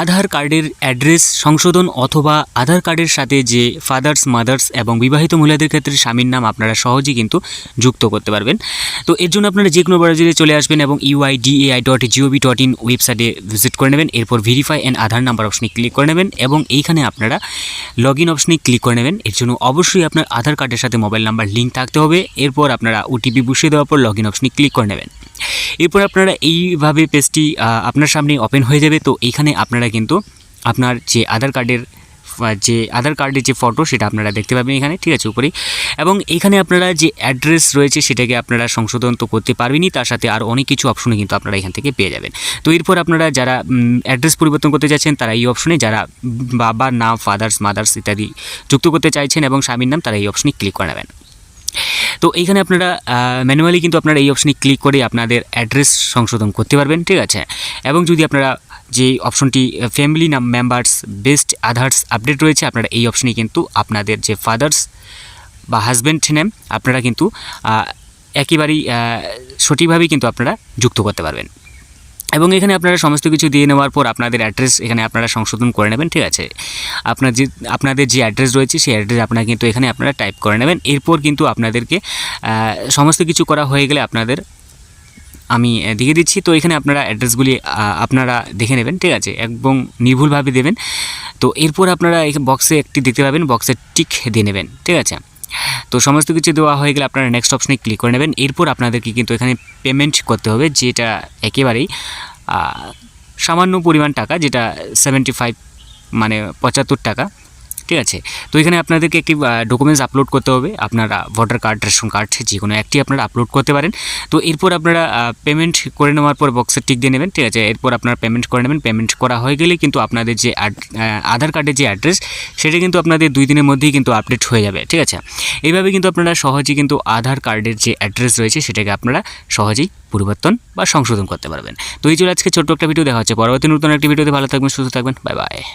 আধার কার্ডের অ্যাড্রেস সংশোধন অথবা আধার কার্ডের সাথে যে ফাদার্স মাদার্স এবং বিবাহিত মহিলাদের ক্ষেত্রে স্বামীর নাম আপনারা সহজেই কিন্তু যুক্ত করতে পারবেন। তো এর জন্য আপনারা যে কোনো ব্রাউজারে চলে আসবেন এবং uidai.gov.in ওয়েবসাইটে ভিজিট করে নেবেন। এরপর ভেরিফাই অ্যান্ড আধার নাম্বার অপশনে ক্লিক করে নেবেন এবং এইখানে আপনারা লগ ইন অপশনে ক্লিক করে নেবেন। এর জন্য অবশ্যই আপনার আধার কার্ডের সাথে মোবাইল নাম্বার লিঙ্ক থাকতে হবে। এরপর আপনারা ওটিপি বসিয়ে দেওয়ার পর লগ ইন অপশনে ক্লিক করে নেবেন। এরপর আপনারা এইভাবে পেজটি আপনার সামনে ওপেন হয়ে যাবে। তো এইখানে আপনারা কিন্তু আপনার যে আধার কার্ডের যে ফটো সেটা আপনারা দেখতে পাবেন এখানে, ঠিক আছে, উপরেই। এবং এখানে আপনারা যে অ্যাড্রেস রয়েছে সেটাকে আপনারা সংশোধন তো করতে পারবেনই, তার সাথে আর অনেক কিছু অপশনে কিন্তু আপনারা এখান থেকে পেয়ে যাবেন। তো এরপর আপনারা যারা অ্যাড্রেস পরিবর্তন করতে চাইছেন তারা এই অপশনে, যারা বাবার নাম ফাদার্স মাদার্স ইত্যাদি যুক্ত করতে চাইছেন এবং স্বামীর নাম তারা এই অপশনে ক্লিক করে নেবেন। তো এইখানে আপনারা ম্যানুয়ালি কিন্তু আপনারা এই অপশনে ক্লিক করে আপনাদের অ্যাড্রেস সংশোধন করতে পারবেন, ঠিক আছে। এবং যদি আপনারা যে অপশনটি ফ্যামিলি মেম্বার্স বেস্ট আধার্স আপডেট রয়েছে, আপনারা এই অপশনে কিন্তু আপনাদের যে ফাদার্স বা হাজব্যান্ড নেম আপনারা কিন্তু একেবারেই সঠিকভাবেই কিন্তু আপনারা যুক্ত করতে পারবেন। এবং এখানে আপনারা সমস্ত কিছু দিয়ে নেওয়ার পর আপনাদের অ্যাড্রেস এখানে আপনারা সংশোধন করে নেবেন, ঠিক আছে। আপনাদের যে অ্যাড্রেস রয়েছে সেই অ্যাড্রেস আপনারা কিন্তু এখানে আপনারা টাইপ করে নেবেন। এরপর কিন্তু আপনাদেরকে সমস্ত কিছু করা হয়ে গেলে আপনাদের আমি দিয়ে দিচ্ছি। তো এখানে আপনারা অ্যাড্রেসগুলি আপনারা দেখে নেবেন, ঠিক আছে, এবং নির্ভুলভাবে দেবেন। তো এরপর আপনারা এই বক্সে একটি দেখতে পাবেন, বক্সে টিক দিয়ে নেবেন, ঠিক আছে। তো সমস্ত কিছু দেওয়া হয়ে গেলে আপনারা নেক্সট অপশনে ক্লিক করে নেবেন। এরপর আপনাদেরকে কিন্তু এখানে পেমেন্ট করতে হবে, যেটা একেবারেই সামান্য পরিমাণ টাকা, যেটা 75 মানে 75 টাকা, ঠিক আছে। তো এখানে আপনাদেরকে একটি ডকুমেন্টস আপলোড করতে হবে, আপনারা ভোটার কার্ড রেশন কার্ড যে কোনো একটি আপনারা আপলোড করতে পারেন। তো এরপর আপনারা পেমেন্ট করে নেওয়ার পর বক্সে টিক দিয়ে নেবেন, ঠিক আছে। এরপর আপনারা পেমেন্ট করে নেবেন। পেমেন্ট করা হয়ে গেলে কিন্তু আপনাদের যে আধার কার্ডের যে অ্যাড্রেস সেটা কিন্তু আপনাদের 2 দিনের মধ্যেই কিন্তু আপডেট হয়ে যাবে, ঠিক আছে। এইভাবে কিন্তু আপনারা সহজেই কিন্তু আধার কার্ডের যে অ্যাড্রেস রয়েছে সেটাকে আপনারা সহজেই পরিবর্তন বা সংশোধন করতে পারবেন। তো এই ছিল আজকে ছোট্ট একটা ভিডিও। দেখা হচ্ছে পরবর্তী নতুন একটি ভিডিওতে। ভালো থাকবেন, সুস্থ থাকবেন, বাই বাই।